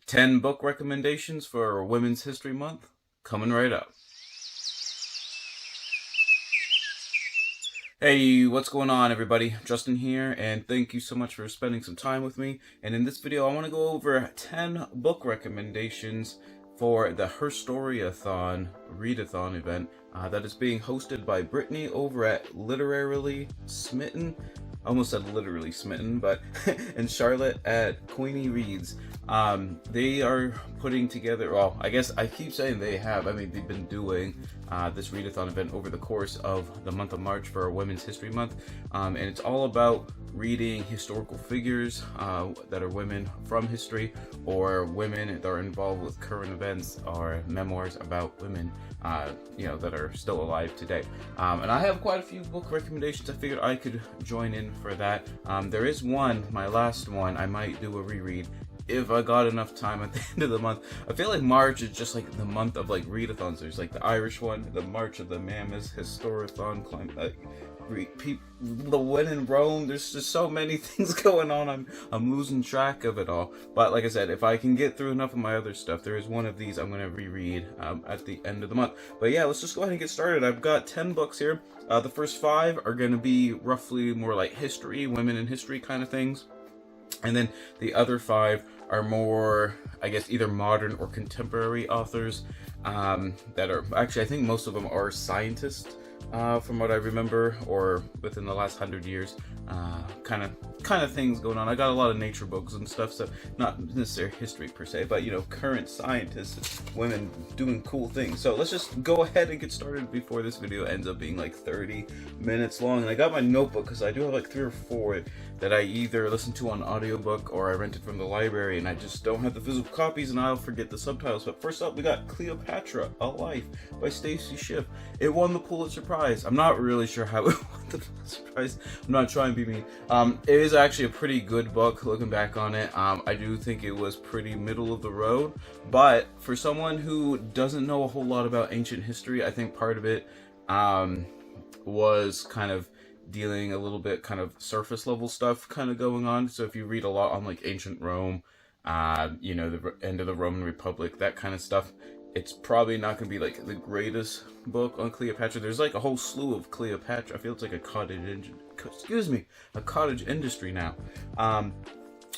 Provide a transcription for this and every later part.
10 book recommendations for Women's History Month, coming right up. Hey, what's going on everybody? Justin here, and thank you so much for spending some time with me. And in this video, I want to go over 10 book recommendations for the Herstoryathon Readathon event that is being hosted by Brittany over at Literarily Smitten. Almost said literally smitten, but and Charlotte at Queenie Reads. They are putting together, well, I guess I keep saying they have, I mean, they've been doing this readathon event over the course of the month of March for Women's History Month. And it's all about reading historical figures that are women from history, or women that are involved with current events, or memoirs about women that are still alive today. And I have quite a few book recommendations. I figured I could join in for that. There is one, my last one, I might do a reread if I got enough time at the end of the month. I feel like March is just like the month of like readathons. There's like the Irish one, the March of the Mammoths, Herstoryathon, the one in Rome. There's just so many things going on. I'm losing track of it all. But like I said, if I can get through enough of my other stuff, there is one of these I'm going to reread at the end of the month. But yeah, let's just go ahead and get started. I've got 10 books here. The first 5 are going to be roughly more like history, women in history kind of things. And then the other 5 are more, I guess, either modern or contemporary authors that are, actually, I think most of them are scientists from what I remember, or within the last 100 years, kind of things going on. I got a lot of nature books and stuff, so not necessarily history per se, but current scientists, women doing cool things. So let's just go ahead and get started before this video ends up being like 30 minutes long. And I got my notebook because I do have like 3 or 4 that I either listen to on audiobook or I rented from the library, and I just don't have the physical copies and I'll forget the subtitles. But first up, we got Cleopatra A Life by Stacy Schiff. It won the Pulitzer Prize. I'm not really sure how it won the Pulitzer Prize. I'm not trying to be mean. It is actually a pretty good book looking back on it. I do think it was pretty middle of the road, but for someone who doesn't know a whole lot about ancient history, I think part of it was kind of dealing a little bit kind of surface level stuff kind of going on. So if you read a lot on like ancient Rome, the end of the Roman Republic, that kind of stuff, it's probably not going to be like the greatest book on Cleopatra. There's like a whole slew of Cleopatra. I feel it's like a cottage industry now.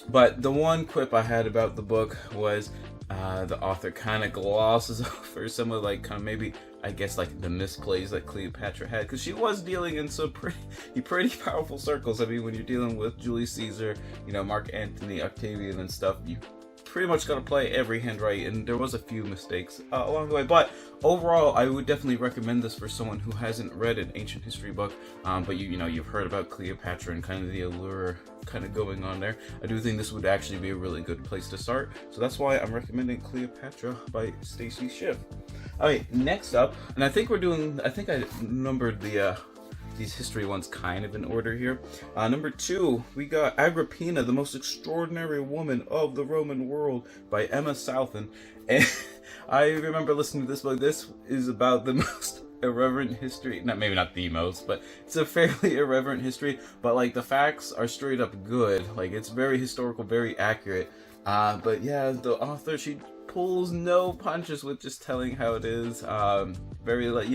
But the one quip I had about the book was the author kind of glosses over some of like kind of maybe, I guess, like the misplays that Cleopatra had, because she was dealing in some pretty powerful circles. I mean, when you're dealing with Julius Caesar, Mark Antony, Octavian and stuff, you pretty much got to play every hand right, and there was a few mistakes along the way. But overall, I would definitely recommend this for someone who hasn't read an ancient history book, but you've heard about Cleopatra and kind of the allure kind of going on there. I do think this would actually be a really good place to start, so that's why I'm recommending Cleopatra by Stacy Schiff. Alright, next up, and I think I numbered these history ones kind of in order here. Number 2, we got Agripina, the Most Extraordinary Woman of the Roman World by Emma Southon. And I remember listening to this book. This is about the most irreverent history, maybe not the most, but it's a fairly irreverent history, but like the facts are straight up good. Like, it's very historical, very accurate. But yeah, the author, she pulls no punches with just telling how it is. Very, like,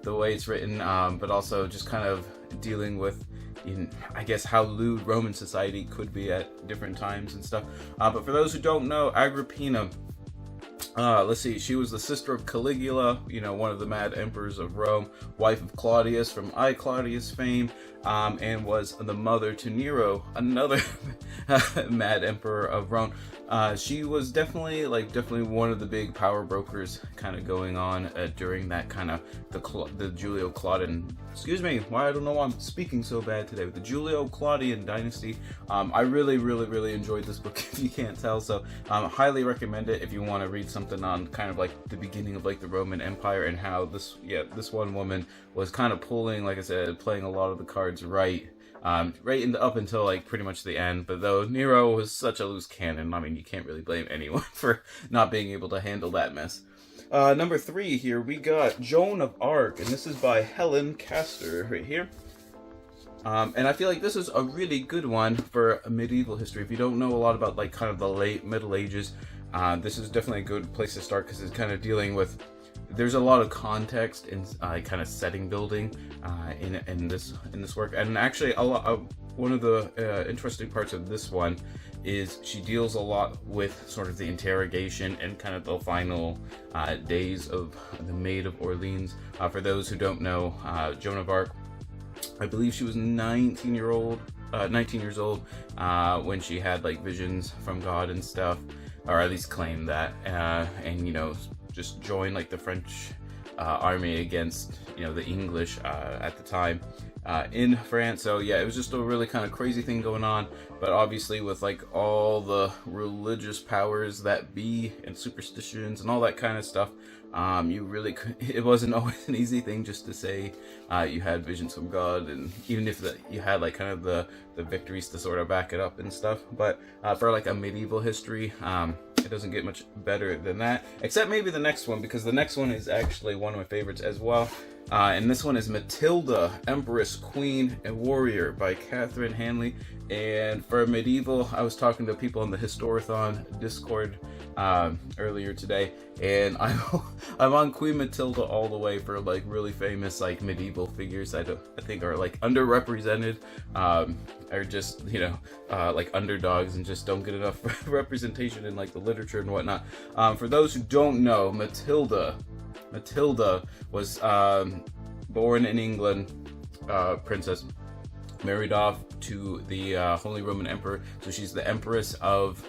the way it's written, but also just kind of dealing with, I guess, how lewd Roman society could be at different times and stuff. But for those who don't know, Agripina, let's see, she was the sister of Caligula, one of the mad emperors of Rome, wife of Claudius from I Claudius fame, and was the mother to Nero, another mad emperor of Rome. She was definitely one of the big power brokers kind of going on during that kind of the Julio-Claudian, excuse me, why I don't know why I'm speaking so bad today, with the Julio-Claudian dynasty. I really enjoyed this book, if you can't tell, so highly recommend it if you want to read something on kind of like the beginning of like the Roman Empire, and how this one woman was kind of pulling, like I said, playing a lot of the cards right up until like pretty much the end. But though Nero was such a loose cannon, I mean, you can't really blame anyone for not being able to handle that mess. Number 3 here, we got Joan of Ark, and this is by Helen Castor right here. And I feel like this is a really good one for medieval history. If you don't know a lot about like kind of the late Middle Ages, this is definitely a good place to start because it's kind of dealing with. There's a lot of context and kind of setting building in this work, and actually one of the interesting parts of this one is she deals a lot with sort of the interrogation and kind of the final days of the Maid of Orleans. For those who don't know, Joan of Ark, I believe she was 19 years old when she had like visions from God and stuff, or at least claimed that, and just joined like the French army against the English at the time in France. So yeah, it was just a really kind of crazy thing going on. But obviously with like all the religious powers that be and superstitions and all that kind of stuff, it wasn't always an easy thing just to say you had visions from God, and even if you had like kind of the victories to sort of back it up and stuff. But for like a medieval history, it doesn't get much better than that, except maybe the next one, because the next one is actually one of my favorites as well. And this one is Matilda, Empress, Queen, and Warrior by Catherine Hanley. And for medieval, I was talking to people on the Herstoryathon Discord earlier today, and I'm on Queen Matilda all the way for like really famous like medieval figures I think are like underrepresented, or just like underdogs and just don't get enough representation in like the literature and whatnot. For those who don't know, Matilda was born in England, princess, married off to the Holy Roman Emperor. So she's the Empress of,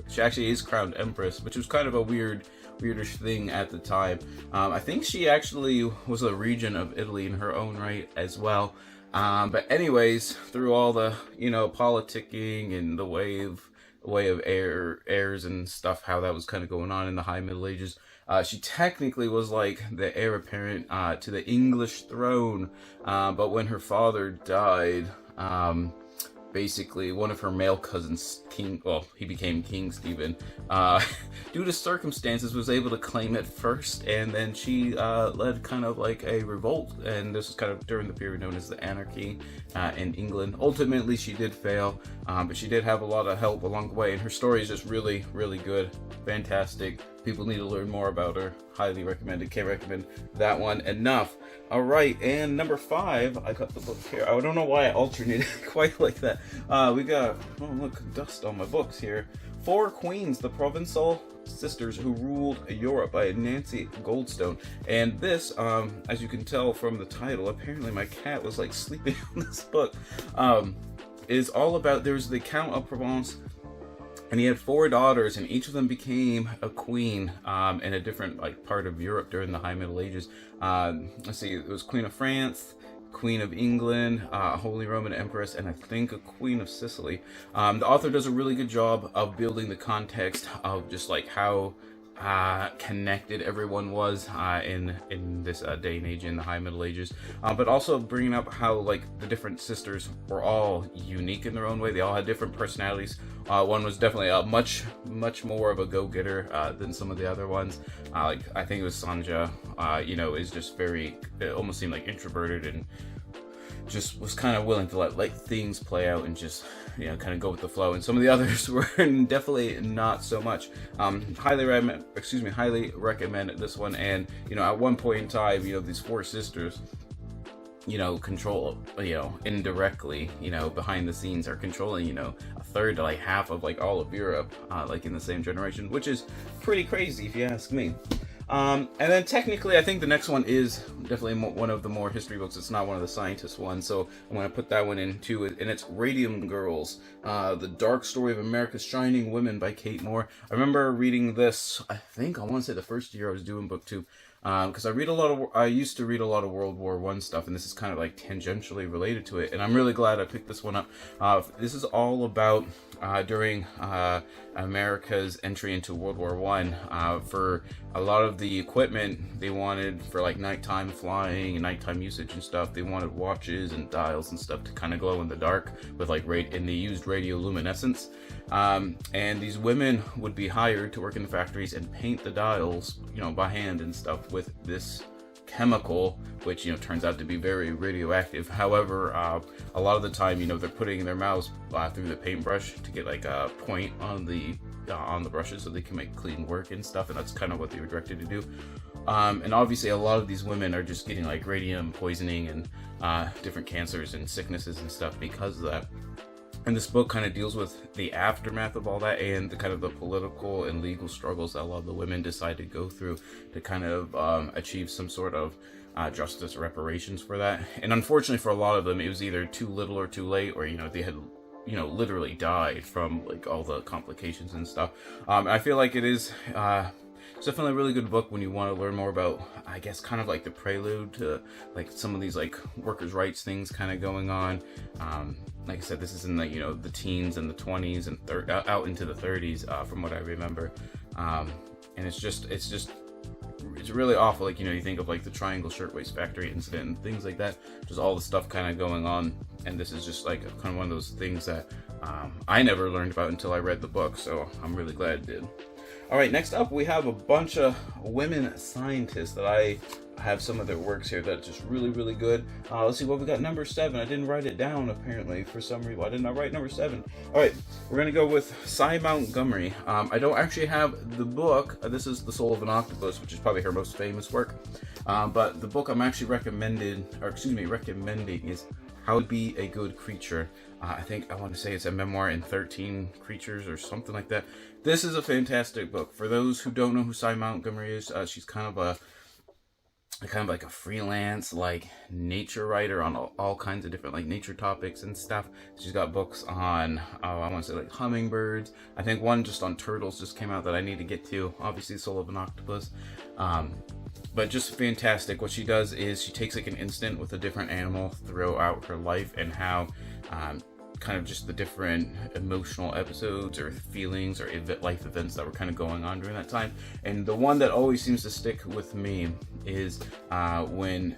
she actually is crowned Empress, which was kind of a weirdish thing at the time. I think she actually was a region of Italy in her own right as well. But anyways, through all the, politicking and the way of heirs and stuff, how that was kind of going on in the High Middle Ages, she technically was like the heir apparent to the English throne, but when her father died, basically one of her male cousins, he became King Stephen, due to circumstances was able to claim it first, and then she led kind of like a revolt, and this was kind of during the period known as the Anarchy in England. Ultimately she did fail, but she did have a lot of help along the way, and her story is just really, really good, fantastic. People need to learn more about her. Highly recommended. Can't recommend that one enough. All right, and number 5, I got the book here. I don't know why I alternated quite like that. We got, look, dust on my books here. 4 Queens, the Provençal Sisters Who Ruled Europe by Nancy Goldstone. And this, as you can tell from the title, apparently my cat was like sleeping on this book, is all about, there's the Count of Provence, and he had 4 daughters, and each of them became a queen in a different like part of Europe during the High Middle Ages. Let's see, it was Queen of France, Queen of England, Holy Roman Empress, and I think a Queen of Sicily. The author does a really good job of building the context of just like how connected everyone was in this day and age in the High Middle Ages, but also bringing up how like the different sisters were all unique in their own way. They all had different personalities. One was definitely a much more of a go-getter than some of the other ones. Like I think it was Sanja, is just very, it almost seemed like introverted and just was kind of willing to let things play out and just kind of go with the flow, and some of the others were definitely not so much. Highly recommend this one. And at one point in time, these 4 sisters control, indirectly, behind the scenes are controlling, a third to like half of like all of Europe, like in the same generation, which is pretty crazy if you ask me. And then technically, I think the next one is definitely one of the more history books. It's not one of the scientist ones, so I'm going to put that one in too. And it's Radium Girls, The Dark Story of America's Shining Women by Kate Moore. I remember reading this, I want to say the first year I was doing book 2. Because I used to read a lot of World War I stuff, and this is kind of like tangentially related to it, and I'm really glad I picked this one up. This is all about during America's entry into World War I. For a lot of the equipment they wanted for like nighttime flying and nighttime usage and stuff, they wanted watches and dials and stuff to kind of glow in the dark with like and they used radioluminescence. And these women would be hired to work in the factories and paint the dials, by hand and stuff with this chemical, which, you know, turns out to be very radioactive. However, a lot of the time, you know, they're putting their mouths through the paintbrush to get like a point on the brushes so they can make clean work and stuff, and that's kind of what they were directed to do. And obviously a lot of these women are just getting like radium poisoning and different cancers and sicknesses and stuff because of that. And this book kind of deals with the aftermath of all that and the kind of the political and legal struggles that a lot of the women decide to go through to kind of achieve some sort of justice or reparations for that. And unfortunately for a lot of them, it was either too little or too late, or, you know, they had, you know, literally died from like all the complications and stuff. I feel like it is it's definitely a really good book when you want to learn more about, I guess, kind of like the prelude to like some of these like workers' rights things kind of going on. Like I said, this is in the, you know, the teens and the 20s and out into the 30s, from what I remember. And it's really awful. Like, you know, you think of like the Triangle Shirtwaist Factory incident and things like that, just all the stuff kind of going on. And this is just like kind of one of those things that I never learned about until I read the book, so I'm really glad I did. All right, next up we have a bunch of women scientists that I have some of their works here that's just really, really good. Let's see what we got. Number 7. I didn't write it down apparently for some reason. Why didn't I write number 7? All right, we're gonna go with Cy Montgomery. I don't actually have the book. This is The Soul of an Octopus, which is probably her most famous work. But the book I'm actually recommending is How to Be a Good Creature. I think I want to say it's a memoir in 13 creatures or something like that. This is a fantastic book. For those who don't know who Cy Montgomery is, she's kind of like a freelance like nature writer on all kinds of different like nature topics and stuff. She's got books on I want to say like hummingbirds. I think one just on turtles just came out that I need to get to. Obviously, Soul of an Octopus. But just fantastic. What she does is she takes like an instant with a different animal throughout her life, and how kind of just the different emotional episodes or feelings or life events that were kind of going on during that time. And the one that always seems to stick with me is when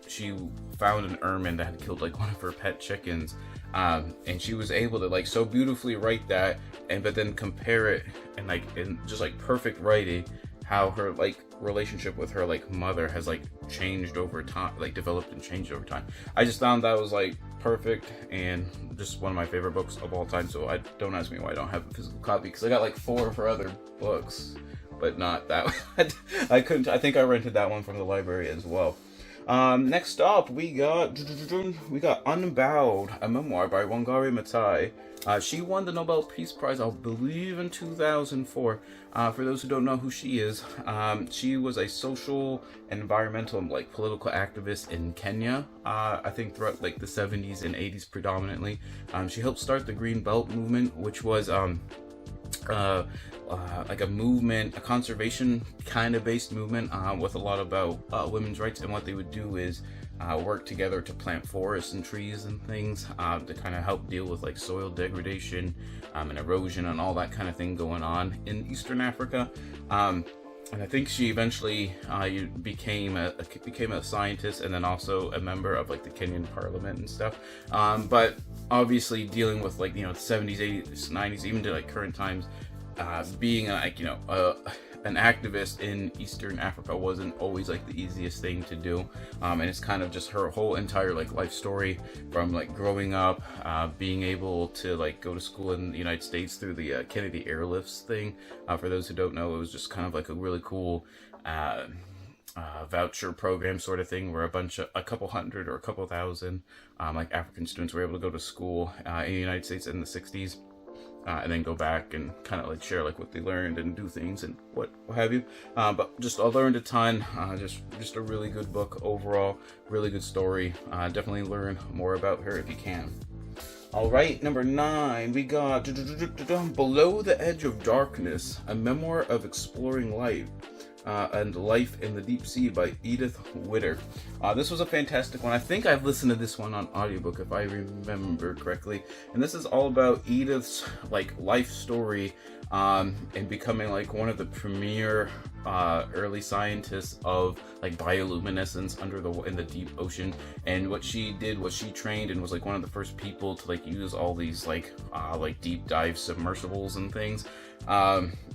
she found an ermine that had killed like one of her pet chickens, and she was able to like so beautifully write that, but then compare it and like in just like perfect writing, how her like relationship with her like mother has like changed over time, like developed and changed over time. I just found that was like perfect and just one of my favorite books of all time. So don't ask me why I don't have a physical copy, because I got like 4 of her other books, but not that one. I think I rented that one from the library as well. Next up we got Unbowed, a memoir by Wangari Maathai. She won the Nobel Peace Prize, I believe, in 2004. For those who don't know who she is, she was a social, environmental, and like political activist in Kenya. I think throughout like the 70s and 80s predominantly. She helped start the Green Belt movement, which was like a movement, a conservation kind of based movement, with a lot about women's rights. And what they would do is work together to plant forests and trees and things to kind of help deal with like soil degradation and erosion and all that kind of thing going on in Eastern Africa. And I think she eventually became a scientist, and then also a member of like the Kenyan parliament and stuff. But obviously dealing with like, you know, the 70s, 80s, 90s, even to like current times, being like, you know, an activist in Eastern Africa wasn't always like the easiest thing to do. And it's kind of just her whole entire like life story from like growing up, being able to like go to school in the United States through the Kennedy Airlifts thing. For those who don't know, it was just kind of like a really cool voucher program sort of thing, where a couple hundred or a couple thousand like African students were able to go to school in the United States in the 60s. And then go back and kind of like share like what they learned and do things and what have you. But just I learned a ton. Just a really good book overall. Really good story. Definitely learn more about her if you can. All right, number 9, we got Below the Edge of Darkness, a memoir of exploring life and life in the deep sea by Edith Witter. This was a fantastic one. I think I've listened to this one on audiobook if I remember correctly. And this is all about Edith's like life story and becoming like one of the premier early scientists of like bioluminescence in the deep ocean. And what she did was she trained and was like one of the first people to like use all these like deep dive submersibles and things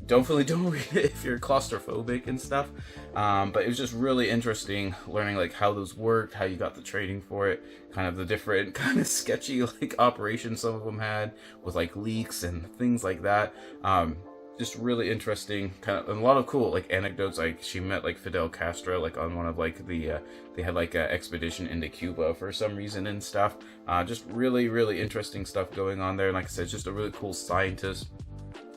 definitely don't read it if you're claustrophobic and stuff. But it was just really interesting learning like how those worked, how you got the training for it, kind of the different kind of sketchy like operations some of them had with like leaks and things like that. Just really interesting, kind of, and a lot of cool like anecdotes. Like she met like Fidel Castro like on one of like the they had like an expedition into Cuba for some reason and stuff. Just really interesting stuff going on there. And like I said, just a really cool scientist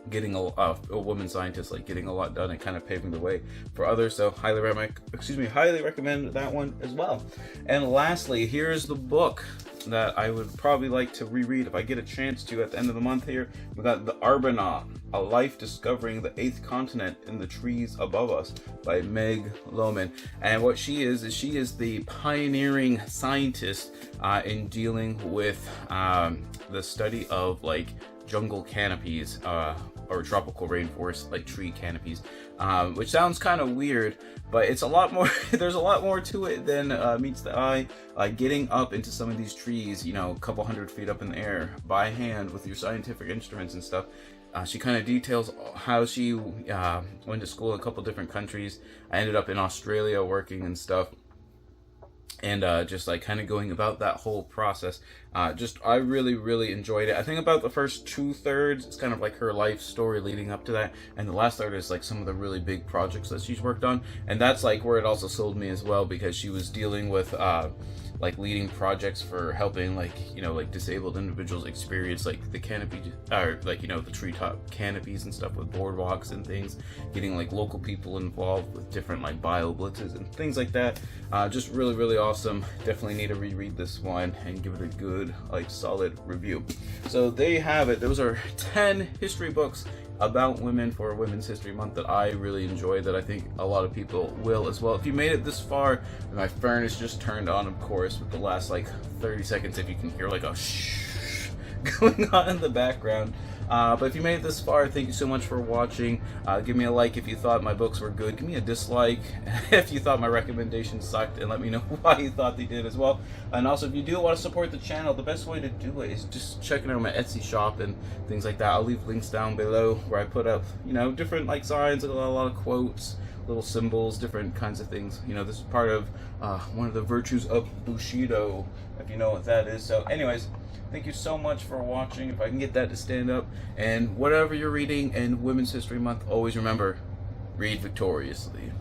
getting a woman scientist like getting a lot done and kind of paving the way for others. So highly recommend that one as well. And lastly, here's the book that I would probably like to reread if I get a chance to at the end of the month here. We got the Arban, A Life Discovering the 8th Continent in the Trees Above Us by Meg Lohman. And what she is she is the pioneering scientist in dealing with the study of like jungle canopies or tropical rainforest like tree canopies, which sounds kind of weird, but it's a lot more there's a lot more to it than meets the eye. Getting up into some of these trees, you know, a couple hundred feet up in the air by hand with your scientific instruments and stuff. She kind of details how she went to school in a couple different countries. I ended up in Australia working and stuff, and just like kind of going about that whole process. I really enjoyed it. I think about the first 2/3 it's kind of like her life story leading up to that, and the last third is like some of the really big projects that she's worked on. And that's like where it also sold me as well, because she was dealing with like leading projects for helping like, you know, like disabled individuals experience like the canopy, or like, you know, the treetop canopies and stuff with boardwalks and things, getting like local people involved with different like bio blitzes and things like that. Just really awesome. Definitely need to reread this one and give it a good like solid review. So there you have it. Those are 10 history books about women for Women's History Month that I really enjoy, that I think a lot of people will as well. If you made it this far, my furnace just turned on, of course, with the last like 30 seconds, if you can hear like a shh going on in the background. But if you made it this far, thank you so much for watching. Give me a like if you thought my books were good. Give me a dislike if you thought my recommendations sucked, and let me know why you thought they did as well. And also, if you do want to support the channel, the best way to do it is just checking out my Etsy shop and things like that. I'll leave links down below where I put up, you know, different like signs, a lot of quotes, little symbols, different kinds of things. You know, this is part of one of the virtues of Bushido, if you know what that is. So anyways, thank you so much for watching. If I can get that to stand up. And whatever you're reading in Women's History Month, always remember, read victoriously.